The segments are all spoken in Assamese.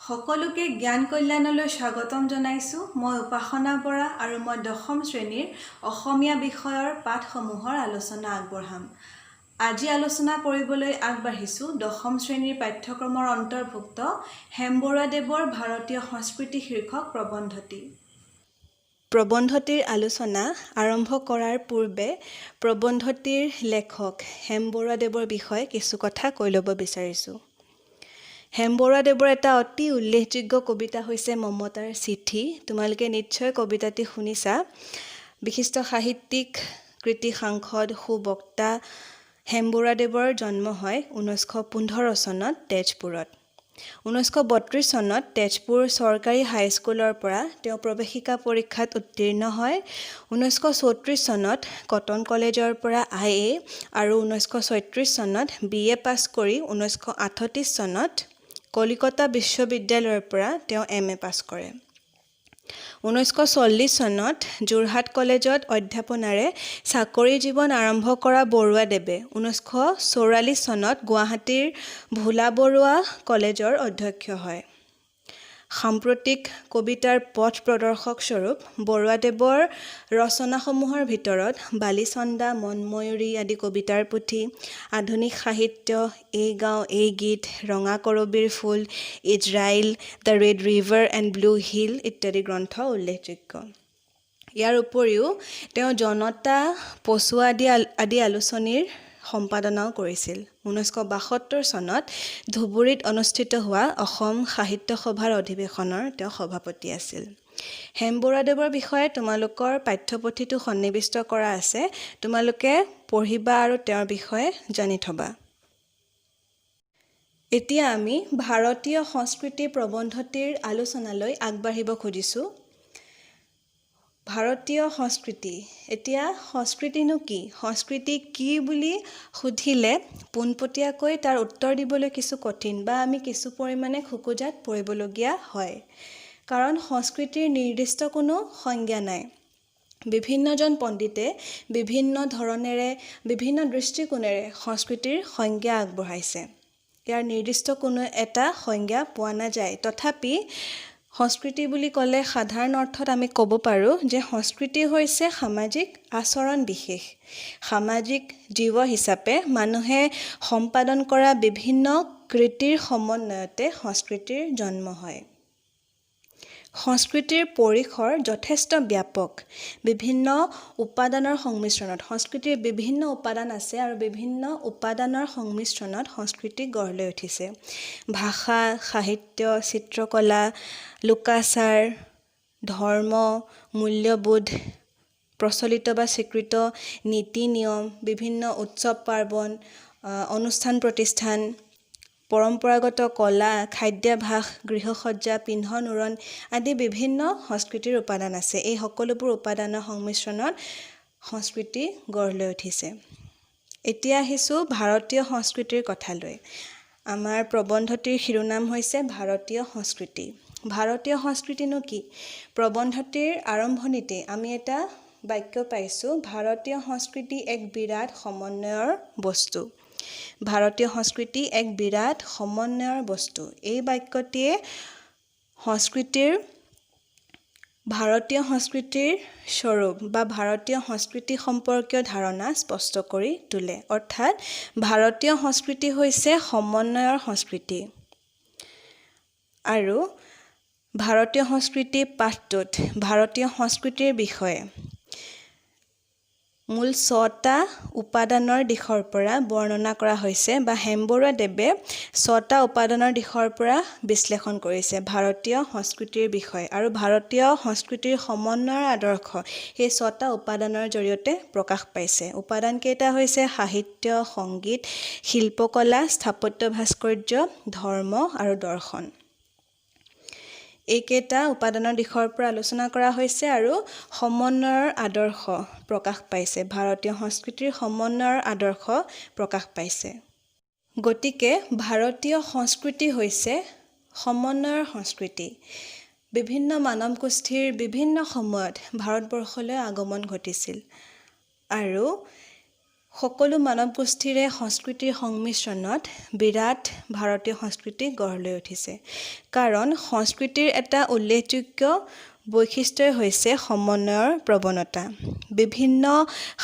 সকলোকে জ্ঞান কল্যাণলৈ স্বাগতম জনাইছো। মই উপাসনা বৰা আৰু মই দশম শ্ৰেণীৰ অসমীয়া বিষয়ৰ পাঠসমূহৰ আলোচনা আগবঢ়াম। আজি আলোচনা কৰিবলৈ আগবাঢ়িছো দশম শ্ৰেণীৰ পাঠ্যক্ৰমৰ অন্তৰ্ভুক্ত হেমবৰুৱাদেৱৰ ভাৰতীয় সংস্কৃতি শীৰ্ষক প্ৰবন্ধটি। প্ৰবন্ধটিৰ আলোচনা আৰম্ভ কৰাৰ পূৰ্বে প্ৰবন্ধটিৰ লেখক হেমবৰুৱাদেৱৰ বিষয়ে কিছু কথা কৈ ল'ব বিচাৰিছোঁ। হেমবৰুৱাদেৱৰ এটা অতি উল্লেখযোগ্য কবিতা হৈছে মমতাৰ চিঠি। তোমালোকে নিশ্চয় কবিতাটি শুনিছা। বিশিষ্ট সাহিত্যিক, কৃতি সাংসদ, সুবক্তা হেমবৰুৱাদেৱৰ জন্ম হয় 1915 চনত তেজপুৰত। 1932 চনত তেজপুৰ চৰকাৰী হাইস্কুলৰ পৰা তেওঁ প্ৰৱেশিকা পৰীক্ষাত উত্তীৰ্ণ হয়। 1934 চনত কটন কলেজৰ পৰা IA আৰু 1936 চনত BA পাছ কৰি 1938 চনত কলিকতা বিশ্ববিদ্যালয়ৰ পৰা তেওঁ MA পাছ কৰে। 1940 চনত যোৰহাট কলেজত অধ্যাপনাৰে চাকৰি জীৱন আৰম্ভ কৰা বৰুৱাদেৱে 1944 চনত গুৱাহাটীৰ ভোলা বৰুৱা কলেজৰ অধ্যক্ষ হয়। সাম্প্ৰতিক কবিতাৰ পথ প্ৰদৰ্শক স্বৰূপ বৰুৱাদেৱৰ ৰচনাসমূহৰ ভিতৰত বালিচন্দা, মনময়ূৰী আদি কবিতাৰ পুথি, আধুনিক সাহিত্য, এই গাঁও এই গীত, ৰঙা কৰবীৰ ফুল, Israel, the red river and blue hill ইত্যাদি গ্ৰন্থ উল্লেখযোগ্য। ইয়াৰ উপৰিও তেওঁ জনতা, পচুৱা আদি আলোচনীৰ সম্পাদনাও কৰিছিল। 1972 চনত ধুবুৰীত অনুষ্ঠিত হোৱা অসম সাহিত্য সভাৰ অধিৱেশনৰ তেওঁ সভাপতি আছিল। হেমবৰুৱাদেৱৰ বিষয়ে তোমালোকৰ পাঠ্যপুথিটো সন্নিৱিষ্ট কৰা আছে। তোমালোকে পঢ়িবা আৰু তেওঁৰ বিষয়ে জানি থবা। এতিয়া আমি ভাৰতীয় সংস্কৃতি প্ৰবন্ধটিৰ আলোচনালৈ আগবাঢ়িব খুজিছোঁ। ভাৰতীয় সংস্কৃতি। এতিয়া সংস্কৃতিনো কি? সংস্কৃতি কি বুলি সুধিলে পোনপটীয়াকৈ তাৰ উত্তৰ দিবলৈ কিছু কঠিন বা আমি কিছু পৰিমাণে খোকোজাত পৰিবলগীয়া হয়। কাৰণ সংস্কৃতিৰ নিৰ্দিষ্ট কোনো সংজ্ঞা নাই। বিভিন্নজন পণ্ডিতে বিভিন্ন ধৰণেৰে, বিভিন্ন দৃষ্টিকোণেৰে সংস্কৃতিৰ সংজ্ঞা আগবঢ়াইছে। ইয়াৰ নিৰ্দিষ্ট কোনো এটা সংজ্ঞা পোৱা নাযায়। তথাপি সংস্কৃতি বুলি ক'লে সাধাৰণ অৰ্থত আমি ক'ব পাৰোঁ যে সংস্কৃতি হৈছে সামাজিক আচৰণ বিশেষ। সামাজিক জীৱ হিচাপে মানুহে সম্পাদন কৰা বিভিন্ন কৃতিৰ সমন্বয়তে সংস্কৃতিৰ জন্ম হয়। সংস্কৃতিৰ পৰিসৰ যথেষ্ট ব্যাপক। বিভিন্ন উপাদানৰ সংমিশ্ৰণত, সংস্কৃতিৰ বিভিন্ন উপাদান আছে আৰু বিভিন্ন উপাদানৰ সংমিশ্ৰণত সংস্কৃতি গঢ় লৈ উঠিছে। ভাষা, সাহিত্য, চিত্ৰকলা, লোকাচাৰ, ধৰ্ম, মূল্যবোধ, প্ৰচলিত বা স্বীকৃত নীতি নিয়ম, বিভিন্ন উৎসৱ পাৰ্বণ, অনুষ্ঠান প্ৰতিষ্ঠান, পৰম্পৰাগত কলা, খাদ্যাভাস, গৃহসজ্জা, পিন্ধন উৰণ আদি বিভিন্ন সংস্কৃতিৰ উপাদান আছে। এই সকলোবোৰ উপাদানৰ সংমিশ্ৰণত সংস্কৃতি গঢ় লৈ উঠিছে। এতিয়া আহিছোঁ ভাৰতীয় সংস্কৃতিৰ কথালৈ। আমাৰ প্ৰবন্ধটিৰ শিৰোনাম হৈছে ভাৰতীয় সংস্কৃতি। ভাৰতীয় সংস্কৃতিনো কি? প্ৰবন্ধটিৰ আৰম্ভণিতে আমি এটা বাক্য পাইছোঁ, ভাৰতীয় সংস্কৃতি এক বিৰাট সমন্বয়ৰ বস্তু। ভাৰতীয় সংস্কৃতি এক বিৰাট সমন্বয়ৰ বস্তু। এই বাক্যটিয়ে ভাৰতীয় সংস্কৃতিৰ স্বৰূপ বা ভাৰতীয় সংস্কৃতি সম্পৰ্কীয় ধাৰণা স্পষ্ট কৰি তোলে। অৰ্থাৎ ভাৰতীয় সংস্কৃতি হৈছে সমন্বয়ৰ সংস্কৃতি। আৰু ভাৰতীয় সংস্কৃতি পাঠটোত ভাৰতীয় সংস্কৃতিৰ বিষয়ে মূল 6টা উপাদানৰ দিশৰ পৰা বৰ্ণনা কৰা হৈছে বা হেমবৰুৱাদেৱে 6টা উপাদানৰ দিশৰ পৰা বিশ্লেষণ কৰিছে ভাৰতীয় সংস্কৃতিৰ বিষয়ে। আৰু ভাৰতীয় সংস্কৃতিৰ সমন্বয়ৰ আদৰ্শ সেই 6টা উপাদানৰ জৰিয়তে প্ৰকাশ পাইছে। উপাদান কেইটা হৈছে সাহিত্য, সংগীত, শিল্পকলা, স্থাপত্য ভাস্কৰ্য, ধৰ্ম আৰু দৰ্শন। এইকেইটা উপাদানৰ দিশৰ পৰা আলোচনা কৰা হৈছে আৰু সমন্বয়ৰ আদৰ্শ প্ৰকাশ পাইছে। ভাৰতীয় সংস্কৃতিৰ সমন্বয়ৰ আদৰ্শ প্ৰকাশ পাইছে। গতিকে ভাৰতীয় সংস্কৃতি হৈছে সমন্বয়ৰ সংস্কৃতি। বিভিন্ন মানৱ গোষ্ঠীৰ বিভিন্ন সময়ত ভাৰতবৰ্ষলৈ আগমন ঘটিছিল আৰু সকলো মানৱ গোষ্ঠীৰে সংস্কৃতিৰ সংমিশ্ৰণত বিৰাট ভাৰতীয় সংস্কৃতি গঢ় লৈ উঠিছে। কাৰণ সংস্কৃতিৰ এটা উল্লেখযোগ্য বৈশিষ্ট্যই হৈছে সমন্বয়ৰ প্ৰৱণতা। বিভিন্ন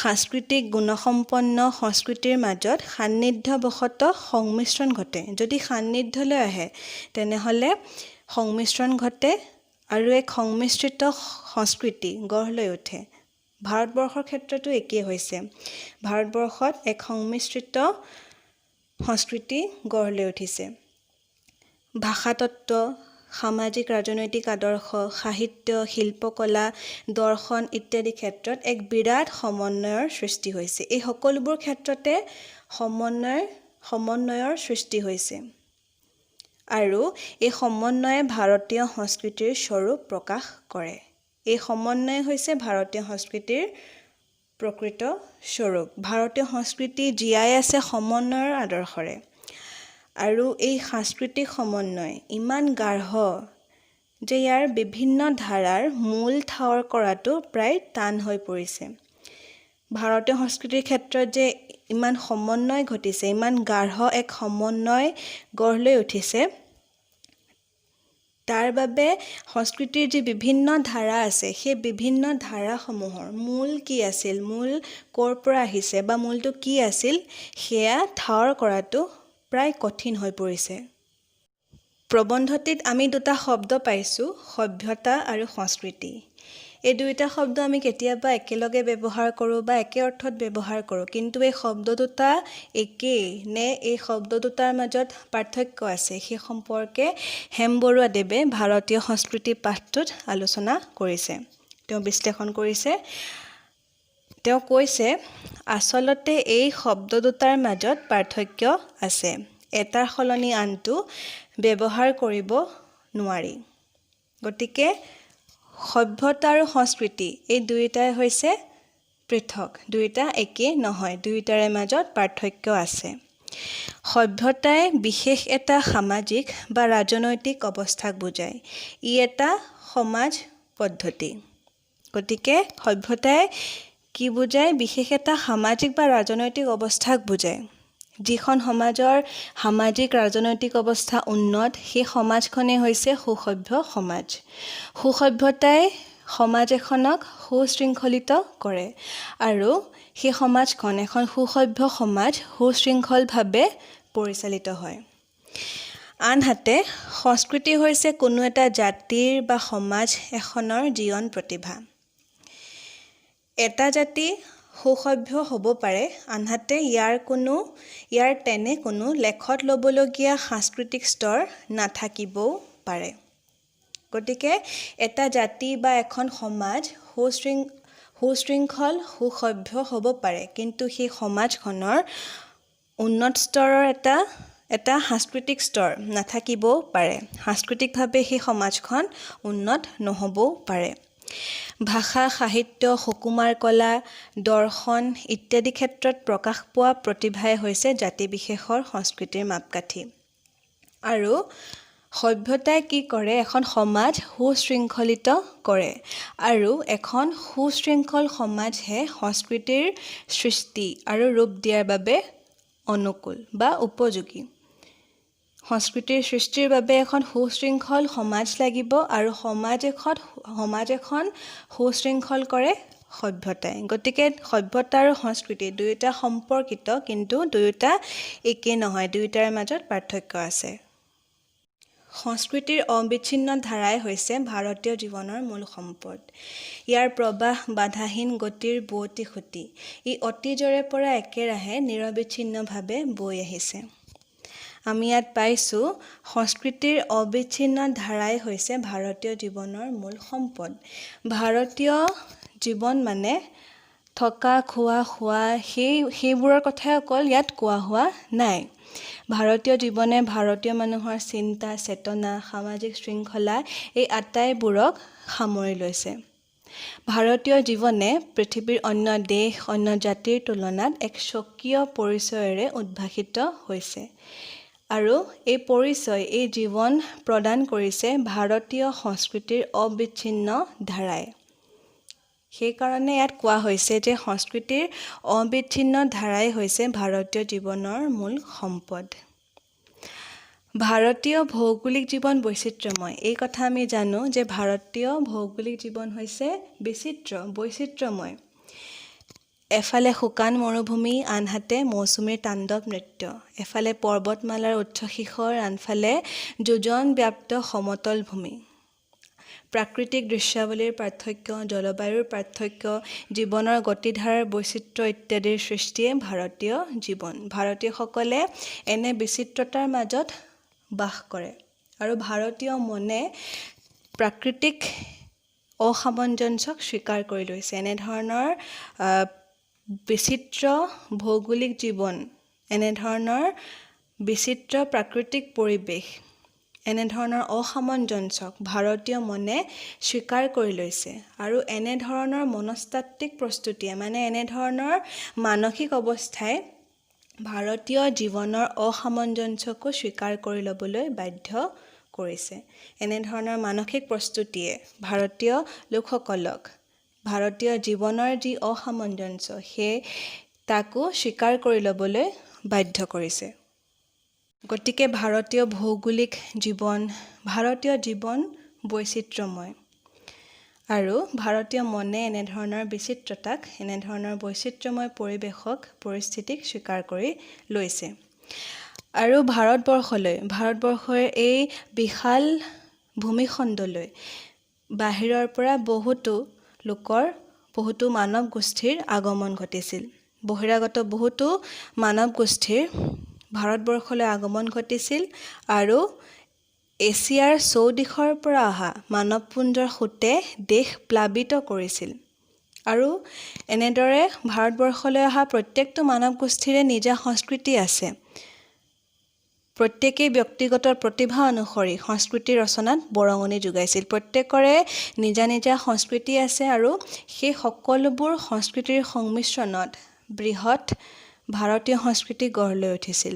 সাংস্কৃতিক গুণসম্পন্ন সংস্কৃতিৰ মাজত সান্নিধ্যবশতঃ সংমিশ্ৰণ ঘটে। যদি সান্নিধ্যলৈ আহে তেনেহ'লে সংমিশ্ৰণ ঘটে আৰু এক সংমিশ্ৰিত সংস্কৃতি গঢ় লৈ উঠে। ভাৰতবৰ্ষৰ ক্ষেত্ৰতো একেই হৈছে। ভাৰতবৰ্ষত এক সংমিশ্ৰিত সংস্কৃতি গঢ় লৈ উঠিছে। ভাষাতত্ত্ব, সামাজিক ৰাজনৈতিক আদৰ্শ, সাহিত্য, শিল্পকলা, দৰ্শন ইত্যাদি ক্ষেত্ৰত এক বিৰাট সমন্বয়ৰ সৃষ্টি হৈছে। এই সকলোবোৰ ক্ষেত্ৰতে সমন্বয়ৰ সৃষ্টি হৈছে। আৰু এই সমন্বয়ে ভাৰতীয় সংস্কৃতিৰ স্বৰূপ প্ৰকাশ কৰে। এই সমন্বয় হৈছে ভাৰতীয় সংস্কৃতিৰ প্ৰকৃত স্বৰূপ। ভাৰতীয় সংস্কৃতি জীয়াই আছে সমন্বয়ৰ আদৰ্শৰে। আৰু এই সাংস্কৃতিক সমন্বয় ইমান গাঢ় যে ইয়াৰ বিভিন্ন ধাৰাৰ মূল ঠাৱৰ কৰাটো প্ৰায় টান হৈ পৰিছে। ভাৰতীয় সংস্কৃতিৰ ক্ষেত্ৰত যে ইমান সমন্বয় ঘটিছে, ইমান গাঢ় এক সমন্বয় গঢ় লৈ উঠিছে, তাৰ বাবে সংস্কৃতিৰ যি বিভিন্ন ধাৰা আছে, সেই বিভিন্ন ধাৰাসমূহৰ মূল কি আছিল, মূল ক'ৰ পৰা আহিছে বা মূলটো কি আছিল, সেয়া ঠাৱৰ কৰাটো প্ৰায় কঠিন হৈ পৰিছে। প্ৰবন্ধটিত আমি দুটা শব্দ পাইছোঁ, সভ্যতা আৰু সংস্কৃতি। এই দুয়োটা শব্দ আমি কেতিয়াবা একেলগে ব্যৱহাৰ কৰোঁ বা একে অৰ্থত ব্যৱহাৰ কৰোঁ, কিন্তু এই শব্দ দুটা একেই নে এই শব্দ দুটাৰ মাজত পাৰ্থক্য আছে, সেই সম্পৰ্কে হেম বৰুৱাদেৱে ভাৰতীয় সংস্কৃতি পাঠটোত আলোচনা কৰিছে। তেওঁ বিশ্লেষণ কৰিছে। তেওঁ কৈছে, আচলতে এই শব্দ দুটাৰ মাজত পাৰ্থক্য আছে। এটাৰ সলনি আনটো ব্যৱহাৰ কৰিব নোৱাৰি। গতিকে সভ্যতা আৰু সংস্কৃতি এই দুয়োটাই হৈছে পৃথক, দুয়োটা একে নহয়, দুয়োটাৰে মাজত পাৰ্থক্য আছে। সভ্যতাই বিশেষ এটা সামাজিক বা ৰাজনৈতিক অৱস্থাক বুজায়। ই এটা সমাজ পদ্ধতি। গতিকে সভ্যতাই কি বুজায়? বিশেষ এটা সামাজিক বা ৰাজনৈতিক অৱস্থাক বুজায়। যিখন সমাজৰ সামাজিক ৰাজনৈতিক অৱস্থা উন্নত, সেই সমাজখনেই হৈছে সুসভ্য সমাজ। সুসভ্যতাই সমাজ এখনক সুশৃংখলিত কৰে আৰু সেই সমাজখন, এখন সুসভ্য সমাজ, সুশৃংখলভাৱে পৰিচালিত হয়। আনহাতে সংস্কৃতি হৈছে কোনো এটা জাতিৰ বা সমাজ এখনৰ জীৱন প্ৰতিভা। এটা জাতি সুসভ্য হ'ব পাৰে, আনহাতে ইয়াৰ তেনে কোনো লেখত ল'বলগীয়া সাংস্কৃতিক স্তৰ নাথাকিবও পাৰে। গতিকে এটা জাতি বা এখন সমাজ সুশৃংখল, সুসভ্য হ'ব পাৰে, কিন্তু সেই সমাজখনৰ উন্নত স্তৰৰ এটা সাংস্কৃতিক স্তৰ নাথাকিবও পাৰে। সাংস্কৃতিকভাৱে সেই সমাজখন উন্নত নহ'বও পাৰে। ভাষা, সাহিত্য, সুকুমাৰ কলা, দৰ্শন ইত্যাদি ক্ষেত্ৰত প্ৰকাশ পোৱা প্ৰতিভাই হৈছে জাতিবিশেষৰ সংস্কৃতিৰ মাপকাঠি। আৰু সভ্যতাই কি কৰে? এখন সমাজ সুশৃংখলিত কৰে। আৰু এখন সুশৃংখল সমাজহে সংস্কৃতিৰ সৃষ্টি আৰু ৰূপ দিয়াৰ বাবে অনুকূল বা উপযোগী। সংস্কৃতিৰ সৃষ্টিৰ বাবে এখন সুশৃংখল সমাজ লাগিব আৰু সমাজ এখন সুশৃংখল কৰে সভ্যতাই। গতিকে সভ্যতা আৰু সংস্কৃতি দুয়োটা সম্পৰ্কিত, কিন্তু দুয়োটা একে নহয়, দুয়োটাৰ মাজত পাৰ্থক্য আছে। সংস্কৃতিৰ অবিচ্ছিন্ন ধাৰাই হৈছে ভাৰতীয় জীৱনৰ মূল সম্পদ। ইয়াৰ প্ৰবাহ বাধাহীন গতিৰ বোৱতী খুঁটি। ই অতীজৰে পৰা একেৰাহে নিৰবিচ্ছিন্নভাৱে বৈ আহিছে। আমি ইয়াত পাইছোঁ, সংস্কৃতিৰ অবিচ্ছিন্ন ধাৰাই হৈছে ভাৰতীয় জীৱনৰ মূল সম্পদ। ভাৰতীয় জীৱন মানে থকা, খোৱা, শোৱা সেইবোৰৰ কথাই অকল ইয়াত কোৱা হোৱা নাই। ভাৰতীয় জীৱনে ভাৰতীয় মানুহৰ চিন্তা, চেতনা, সামাজিক শৃংখলা এই আটাইবোৰক সামৰি লৈছে। ভাৰতীয় জীৱনে পৃথিৱীৰ অন্য দেশ, অন্য জাতিৰ তুলনাত এক স্বকীয় পৰিচয়েৰে উদ্ভাসিত হৈছে। আৰু এই পৰিচয়, এই জীৱন প্ৰদান কৰিছে ভাৰতীয় সংস্কৃতিৰ অবিচ্ছিন্ন ধাৰাই। সেইকাৰণে ইয়াত কোৱা হৈছে যে সংস্কৃতিৰ অবিচ্ছিন্ন ধাৰাই হৈছে ভাৰতীয় জীৱনৰ মূল সম্পদ। ভাৰতীয় ভৌগোলিক জীৱন বৈচিত্ৰ্যময়। এই কথা আমি জানো যে ভাৰতীয় ভৌগোলিক জীৱন হৈছে বৈচিত্ৰ্যময়। এফালে শুকান মৰুভূমি, আনহাতে মৌচুমীৰ তাণ্ডৱ নৃত্য। এফালে পৰ্বতমালাৰ উচ্চ শিখৰ, আনফালে যোজনব্যাপ্ত সমতল ভূমি। প্ৰাকৃতিক দৃশ্যাৱলীৰ পাৰ্থক্য, জলবায়ুৰ পাৰ্থক্য, জীৱনৰ গতিধাৰাৰ বৈচিত্ৰ্য ইত্যাদিৰ সৃষ্টিয়ে ভাৰতীয় জীৱন। ভাৰতীয়সকলে এনে বিচিত্ৰতাৰ মাজত বাস কৰে আৰু ভাৰতীয় মনে প্ৰাকৃতিক অসামঞ্জস্যক স্বীকাৰ কৰি লৈছে। এনেধৰণৰ বিচিত্ৰ ভৌগোলিক জীৱন, এনেধৰণৰ বিচিত্ৰ প্ৰাকৃতিক পৰিৱেশ, এনেধৰণৰ অসামঞ্জস্যক ভাৰতীয় মনে স্বীকাৰ কৰি লৈছে আৰু এনেধৰণৰ মনস্তাত্ত্বিক প্ৰস্তুতিয়ে এনেধৰণৰ মানসিক অৱস্থাই ভাৰতীয় জীৱনৰ অসামঞ্জস্যকো স্বীকাৰ কৰি ল'বলৈ বাধ্য কৰিছে। এনেধৰণৰ মানসিক প্ৰস্তুতিয়ে ভাৰতীয় লোকসকলক ভাৰতীয় জীৱনৰ যি অসামঞ্জস্য সেই তাকো স্বীকাৰ কৰি ল'বলৈ বাধ্য কৰিছে। গতিকে ভাৰতীয় জীৱন বৈচিত্ৰ্যময় আৰু ভাৰতীয় মনে এনেধৰণৰ বিচিত্ৰতাক, এনেধৰণৰ বৈচিত্ৰ্যময় পৰিস্থিতিক স্বীকাৰ কৰি লৈছে। আৰু ভাৰতবৰ্ষৰ এই বিশাল ভূমিখণ্ডলৈ বাহিৰৰ পৰা বহুতো মানৱ গোষ্ঠীৰ আগমন ঘটিছিল। বহিৰাগত বহুতো মানৱ গোষ্ঠীৰ ভাৰতবৰ্ষলৈ আগমন ঘটিছিল আৰু এছিয়াৰ চৌদিশৰ পৰা অহা মানৱপুঞ্জৰ সোঁতে দেশ প্লাবিত কৰিছিল। আৰু এনেদৰে ভাৰতবৰ্ষলৈ অহা প্ৰত্যেকটো মানৱ গোষ্ঠীৰে নিজা সংস্কৃতি আছে। প্ৰত্যেকেই ব্যক্তিগত প্ৰতিভা অনুসৰি সংস্কৃতি ৰচনাত বৰঙণি যোগাইছিল। প্ৰত্যেকৰে নিজা নিজা সংস্কৃতি আছে আৰু সেই সকলোবোৰ সংস্কৃতিৰ সংমিশ্ৰণত বৃহৎ ভাৰতীয় সংস্কৃতি গঢ় লৈ উঠিছিল।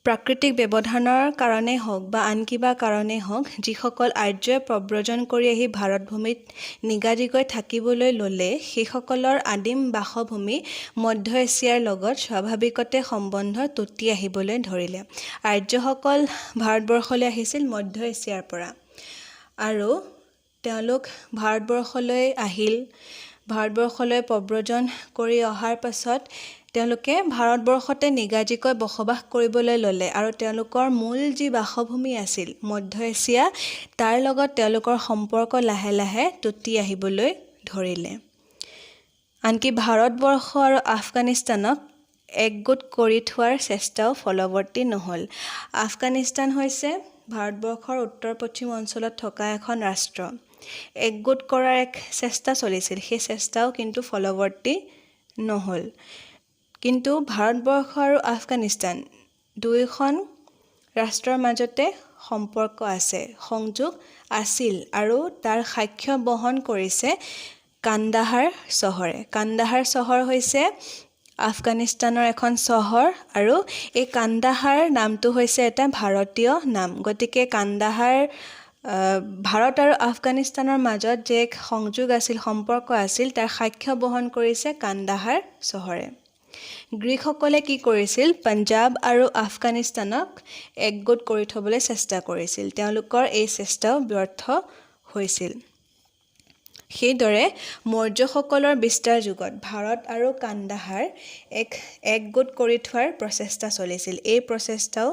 প্ৰাকৃতিক ব্যৱধানৰ কাৰণেই হওক বা আন কিবা কাৰণেই হওক, যিসকল আৰ্যই প্ৰব্ৰজন কৰি আহি ভাৰতভূমিত নিগাজীকৈ থাকিবলৈ ল'লে, সেইসকলৰ আদিম বাসভূমি মধ্য এছিয়াৰ লগত স্বাভাৱিকতে সম্বন্ধ টুটি আহিবলৈ ধৰিলে। আৰ্যসকল ভাৰতবৰ্ষলৈ আহিছিল মধ্য এছিয়াৰ পৰা আৰু তেওঁলোক ভাৰতবৰ্ষলৈ আহিল। ভাৰতবৰ্ষলৈ প্ৰব্ৰজন কৰি অহাৰ পাছত তেওঁলোকে ভাৰতবৰ্ষতে নিগাজীকৈ বসবাস কৰিবলৈ ল'লে আৰু তেওঁলোকৰ মূল যি বাসভূমি আছিল মধ্য এছিয়া, তাৰ লগত তেওঁলোকৰ সম্পৰ্ক লাহে লাহে টুটি আহিবলৈ ধৰিলে। আনকি ভাৰতবৰ্ষ আৰু আফগানিস্তানক একগোট কৰি থোৱাৰ চেষ্টাও ফলৱৰ্তী নহ'ল। আফগানিস্তান হৈছে ভাৰতবৰ্ষৰ উত্তৰ পশ্চিম অঞ্চলত থকা এখন ৰাষ্ট্ৰ। একগোট কৰাৰ এক চেষ্টা চলিছিল, সেই চেষ্টাও কিন্তু ফলৱৰ্তী নহ'ল। কিন্তু ভাৰতবৰ্ষ আৰু আফগানিস্তান দুয়োখন ৰাষ্ট্ৰৰ মাজতে সম্পৰ্ক আছে, সংযোগ আছিল আৰু তাৰ সাক্ষ্য বহন কৰিছে কান্দাহাৰ চহৰে। কান্দাহাৰ চহৰ হৈছে আফগানিস্তানৰ এখন চহৰ আৰু এই কান্দাহাৰ নামটো হৈছে এটা ভাৰতীয় নাম। গতিকে কান্দাহাৰ ভাৰত আৰু আফগানিস্তানৰ মাজত যে এক সংযোগ আছিল, সম্পৰ্ক আছিল, তাৰ সাক্ষ্য বহন কৰিছে কান্দাহাৰ চহৰে। গ্ৰীকসকলে কি কৰিছিল? পঞ্জাৱ আৰু আফগানিস্তানক একগোট কৰি থবলৈ চেষ্টা কৰিছিল। তেওঁলোকৰ এই চেষ্টাও ব্যৰ্থ হৈছিল। সেইদৰে মৌৰ্যসকলৰ বিস্তাৰ যুগত ভাৰত আৰু কান্দাহাৰ একগোট কৰি থোৱাৰ প্ৰচেষ্টা চলিছিল। এই প্ৰচেষ্টাও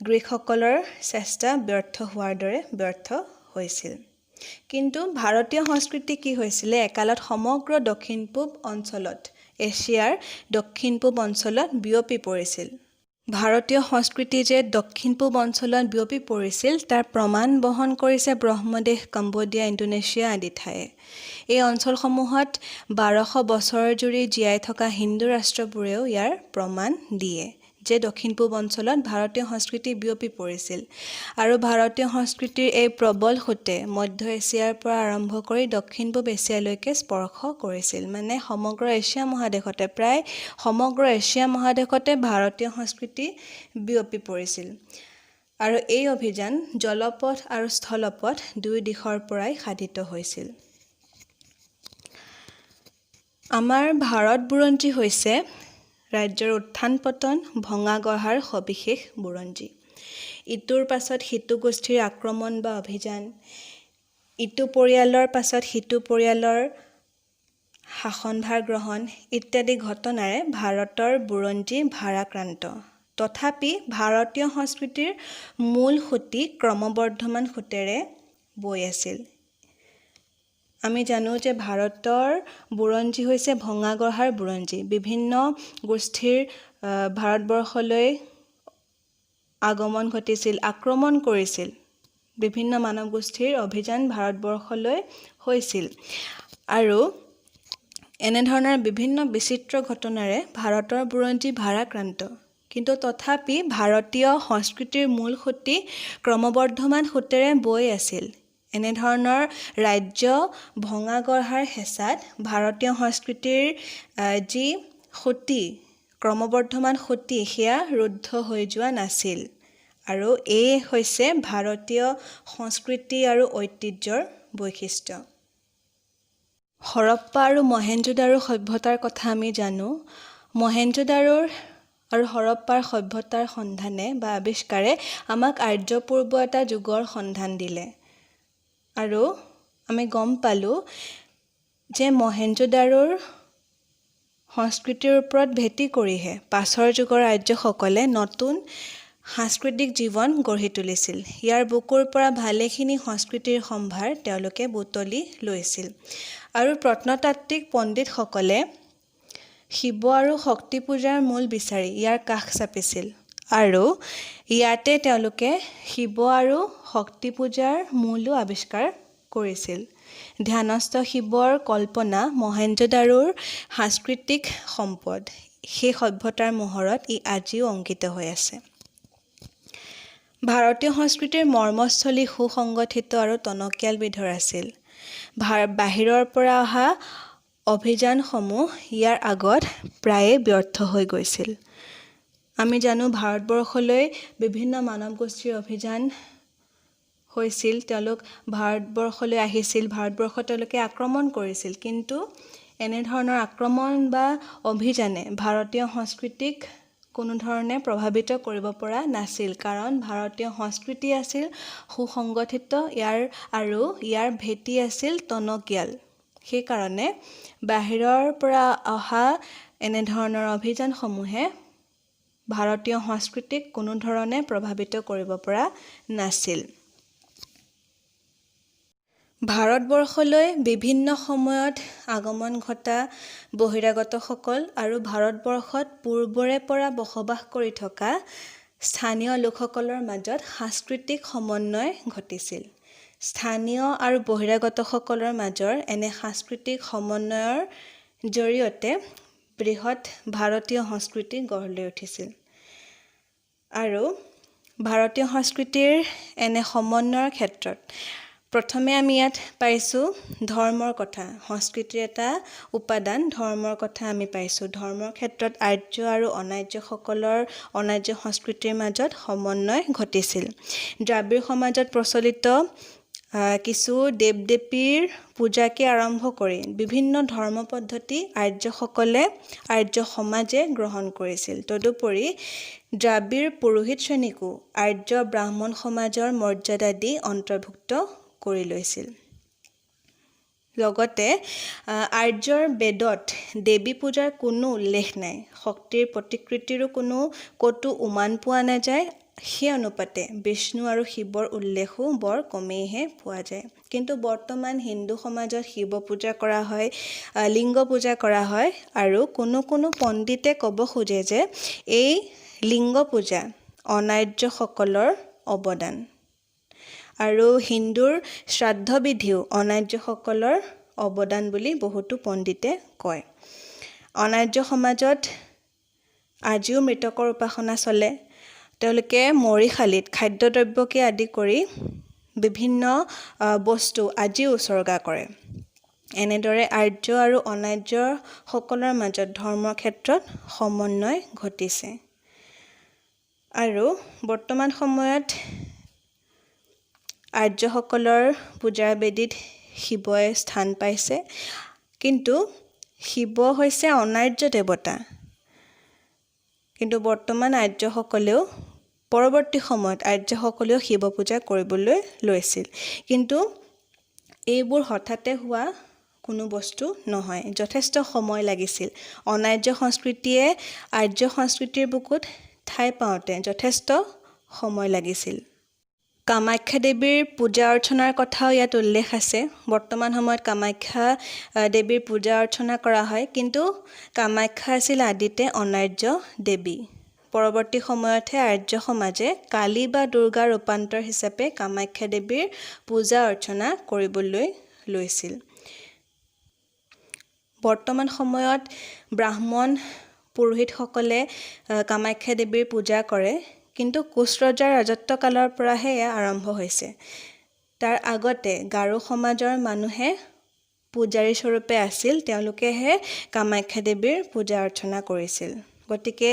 গ্ৰীকসকলৰ চেষ্টা ব্যৰ্থ হোৱাৰ দৰে ব্যৰ্থ হৈছিল। কিন্তু ভাৰতীয় সংস্কৃতি কি হৈছিলে? একালত সমগ্ৰ দক্ষিণ পূব অঞ্চলত, এছিয়াৰ দক্ষিণ পূব অঞ্চলত বিয়পি পৰিছিল। ভাৰতীয় সংস্কৃতি যে দক্ষিণ পূব অঞ্চলত বিয়পি পৰিছিল তাৰ প্ৰমাণ বহন কৰিছে ব্ৰহ্মদেশ, কম্বোডিয়া, ইণ্ডোনেছিয়া আদি ঠায়ে। এই অঞ্চলসমূহত 1200 বছৰ জুৰি জীয়াই থকা হিন্দু ৰাষ্ট্ৰবোৰেও ইয়াৰ প্ৰমাণ দিয়ে যে দক্ষিণ পূব অঞ্চলত ভাৰতীয় সংস্কৃতি বিয়পি পৰিছিল। আৰু ভাৰতীয় সংস্কৃতিৰ এই প্ৰবল সোঁতে মধ্য এছিয়াৰ পৰা আৰম্ভ কৰি দক্ষিণ পূব এছিয়ালৈকে স্পৰ্শ কৰিছিল। সমগ্ৰ এছিয়া মহাদেশতে, প্ৰায় সমগ্ৰ এছিয়া মহাদেশতে ভাৰতীয় সংস্কৃতি বিয়পি পৰিছিল। আৰু এই অভিযান জলপথ আৰু স্থলপথ দুই দিশৰ পৰাই সাধিত হৈছিল। আমাৰ ভাৰত বুৰঞ্জী হৈছে ৰাজ্যৰ উত্থান পতন ভঙা গঢ়াৰ সবিশেষ বুৰঞ্জী। ইটোৰ পাছত সিটো গোষ্ঠীৰ আক্ৰমণ বা অভিযান, ইটো পৰিয়ালৰ পাছত সিটো পৰিয়ালৰ শাসনভাৰ গ্ৰহণ ইত্যাদি ঘটনাৰে ভাৰতৰ বুৰঞ্জী ভাৰাক্ৰান্ত। তথাপি ভাৰতীয় সংস্কৃতিৰ মূল সুঁতি ক্ৰমবৰ্ধমান সোঁতেৰে বৈ আছিল। আমি জানো যে ভাৰতৰ বুৰঞ্জী হৈছে ভঙা গঢ়াৰ বুৰঞ্জী। বিভিন্ন গোষ্ঠীৰ ভাৰতবৰ্ষলৈ আগমন ঘটিছিল, আক্ৰমণ কৰিছিল। বিভিন্ন মানৱ গোষ্ঠীৰ অভিযান ভাৰতবৰ্ষলৈ হৈছিল আৰু এনেধৰণৰ বিভিন্ন বিচিত্ৰ ঘটনাৰে ভাৰতৰ বুৰঞ্জী ভাৰাক্ৰান্ত। কিন্তু তথাপি ভাৰতীয় সংস্কৃতিৰ মূল সুঁতি ক্ৰমবৰ্ধমান সোঁতেৰে বৈ আছিল। এনেধৰণৰ ৰাজ্য ভঙা গঢ়াৰ হেঁচাত ভাৰতীয় সংস্কৃতিৰ যি সুঁতি ক্ৰমবৰ্ধমান সুঁতি সেয়া ৰুদ্ধ হৈ যোৱা নাছিল। আৰু এই হৈছে ভাৰতীয় সংস্কৃতি আৰু ঐতিহ্যৰ বৈশিষ্ট্য। হৰপ্পা আৰু মহেঞ্জোদাৰো সভ্যতাৰ কথা আমি জানো। মহেঞ্জোদাৰোৰ আৰু হৰপ্পাৰ সভ্যতাৰ সন্ধানে বা আৱিষ্কাৰে আমাক আৰ্যপূৰ্ব এটা যুগৰ সন্ধান দিলে। আৰু আমি গম পালোঁ যে মহেঞ্জোদাৰোৰ সংস্কৃতিৰ ওপৰত ভেটি কৰিহে পাছৰ যুগৰ আৰ্যসকলে নতুন সাংস্কৃতিক জীৱন গঢ়ি তুলিছিল। ইয়াৰ বুকুৰ পৰা ভালেখিনি সংস্কৃতিৰ সম্ভাৰ তেওঁলোকে বুটলি লৈছিল। আৰু প্ৰত্নতাত্ত্বিক পণ্ডিতসকলে শিৱ আৰু শক্তি পূজাৰ মূল বিচাৰি ইয়াৰ কাষ চাপিছিল। আৰু ইয়াতে তেওঁলোকে শিৱ আৰু শক্তি পূজাৰ মূলো আৱিষ্কাৰ কৰিছিল। ধ্যানস্থ শিৱৰ কল্পনা মহেঞ্জোদাৰোৰ সাংস্কৃতিক সম্পদ। সেই সভ্যতাৰ মোহৰত ই আজিও অংকিত হৈ আছে। ভাৰতীয় সংস্কৃতিৰ মৰ্মস্থলী সুসংগঠিত আৰু টনকিয়াল বিধৰ আছিল। বাহিৰৰ পৰা অহা অভিযানসমূহ ইয়াৰ আগত প্ৰায়ে ব্যৰ্থ হৈ গৈছিল। আমি জানো ভাৰতবৰ্ষলৈ বিভিন্ন মানৱ গোষ্ঠীৰ অভিযান হৈছিল। তেওঁলোক ভাৰতবৰ্ষলৈ আহিছিল, ভাৰতবৰ্ষত তেওঁলোকে আক্ৰমণ কৰিছিল। কিন্তু এনেধৰণৰ আক্ৰমণ বা অভিযানে ভাৰতীয় সংস্কৃতিক কোনো ধৰণে প্ৰভাৱিত কৰিব পৰা নাছিল। কাৰণ ভাৰতীয় সংস্কৃতি আছিল সুসংগঠিত আৰু ইয়াৰ ভেটি আছিল টনকিয়াল। সেইকাৰণে বাহিৰৰ পৰা অহা এনেধৰণৰ অভিযানসমূহে ভাৰতীয় সংস্কৃতিক কোনো ধৰণে প্ৰভাৱিত কৰিব পৰা নাছিল। ভাৰতবৰ্ষলৈ বিভিন্ন সময়ত আগমন ঘটা বহিৰাগতসকল আৰু ভাৰতবৰ্ষত পূৰ্বৰে পৰা বসবাস কৰি থকা স্থানীয় লোকসকলৰ মাজত সাংস্কৃতিক সমন্বয় ঘটিছিল। স্থানীয় আৰু বহিৰাগতসকলৰ মাজৰ এনে সাংস্কৃতিক সমন্বয়ৰ জৰিয়তে বৃহৎ ভাৰতীয় সংস্কৃতি গঢ় লৈ উঠিছিল। আৰু ভাৰতীয় সংস্কৃতিৰ এনে সমন্বয়ৰ ক্ষেত্ৰত প্ৰথমে আমি ইয়াত পাইছোঁ ধৰ্মৰ কথা। সংস্কৃতিৰ এটা উপাদান ধৰ্মৰ কথা আমি পাইছোঁ। ধৰ্মৰ ক্ষেত্ৰত আৰ্য আৰু অনাৰ্য সংস্কৃতিৰ মাজত সমন্বয় ঘটিছিল। দ্ৰাবিড় সমাজত প্ৰচলিত কিছু দেৱ দেৱীৰ পূজাকে আৰম্ভ কৰি বিভিন্ন ধৰ্ম পদ্ধতি আৰ্য সমাজে গ্ৰহণ কৰিছিল। তদুপৰি দ্ৰাবিড় পুৰোহিত শ্ৰেণীকো আৰ্য ব্ৰাহ্মণ সমাজৰ মৰ্যাদা দি অন্তৰ্ভুক্ত কৰি লৈছিল। লগতে আৰ্যৰ বেদত দেৱী পূজাৰ কোনো উল্লেখ নাই। শক্তিৰ প্ৰতিকৃতিৰো ক'তো উমান পোৱা নাযায়। সেই অনুপাতে বিষ্ণু আৰু শিৱৰ উল্লেখো বৰ কমেইহে পোৱা যায়। কিন্তু বৰ্তমান হিন্দু সমাজত শিৱ পূজা কৰা হয়, লিংগ পূজা কৰা হয়। আৰু কোনো পণ্ডিতে ক'ব খোজে যে এই লিংগ পূজা অনাৰ্যসকলৰ অৱদান। আৰু হিন্দুৰ শ্ৰাদ্ধবিধিও অনাৰ্যসকলৰ অৱদান বুলি বহুতো পণ্ডিতে কয়। অনাৰ্য সমাজত আজিও মৃতকৰ উপাসনা চলে। তেওঁলোকে মৰিশালিত খাদ্যদ্ৰব্যকে আদি কৰি বিভিন্ন বস্তু আজিও উচৰ্গা কৰে। এনেদৰে আৰ্য আৰু অনাৰ্যসকলৰ মাজত ধৰ্মৰ ক্ষেত্ৰত সমন্বয় ঘটিছে। আৰু বৰ্তমান সময়ত আৰ্যসকলৰ পূজাৰ বেদীত শিৱই স্থান পাইছে। কিন্তু শিৱ হৈছে অনাৰ্য দেৱতা, কিন্তু বৰ্তমান আৰ্যসকলেও পৰৱৰ্তী সময়ত আৰ্যসকলেও শিৱ পূজা কৰিবলৈ লৈছিল। কিন্তু এইবোৰ হঠাতে হোৱা কোনো বস্তু নহয়, যথেষ্ট সময় লাগিছিল। অনাৰ্য সংস্কৃতিয়ে আৰ্য সংস্কৃতিৰ বুকুত ঠাই পাওঁতে যথেষ্ট সময় লাগিছিল। কামাখ্যা দেৱীৰ পূজা অৰ্চনাৰ কথাও ইয়াত উল্লেখ আছে। বৰ্তমান সময়ত কামাখ্যা দেৱীৰ পূজা অৰ্চনা কৰা হয়, কিন্তু কামাখ্যা আছিল আদিতে অনাৰ্য দেৱী। পৰৱৰ্তী সময়তহে আৰ্য সমাজে কালী বা দুৰ্গাৰ ৰূপান্তৰ হিচাপে কামাখ্যা দেৱীৰ পূজা অৰ্চনা কৰিবলৈ লৈছিল। বৰ্তমান সময়ত ব্ৰাহ্মণ পুৰোহিতসকলে কামাখ্যা দেৱীৰ পূজা কৰে, কিন্তু কোচ ৰজাৰ ৰাজত্বকালৰ পৰাহে এয়া আৰম্ভ হৈছে। তাৰ আগতে গাৰো সমাজৰ মানুহে পূজাৰী স্বৰূপে আছিল, তেওঁলোকেহে কামাখ্যা দেৱীৰ পূজা অৰ্চনা কৰিছিল। গতিকে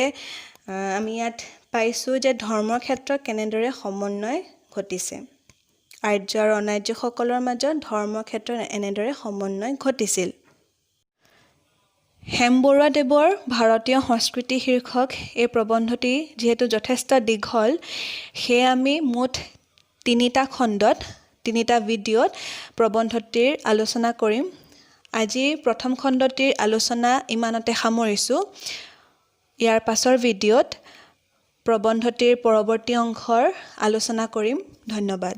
আমি ইয়াত পাইছোঁ যে ধৰ্মৰ ক্ষেত্ৰত কেনেদৰে সমন্বয় ঘটিছে। আৰ্য আৰু অনাৰ্যসকলৰ মাজত ধৰ্মৰ ক্ষেত্ৰত এনেদৰে সমন্বয় ঘটিছিল। হেম বৰুৱা দেৱৰ ভাৰতীয় সংস্কৃতি শীৰ্ষক এই প্ৰবন্ধটি যিহেতু যথেষ্ট দীঘল, সেয়ে আমি মুঠ 3টা খণ্ডত 3টা ভিডিঅ'ত প্ৰবন্ধটিৰ আলোচনা কৰিম। আজি প্ৰথম খণ্ডটিৰ আলোচনা ইমানতে সামৰিছোঁ। ইয়াৰ পাছৰ ভিডিঅ'ত প্ৰবন্ধটিৰ পৰৱৰ্তী অংশৰ আলোচনা কৰিম। ধন্যবাদ।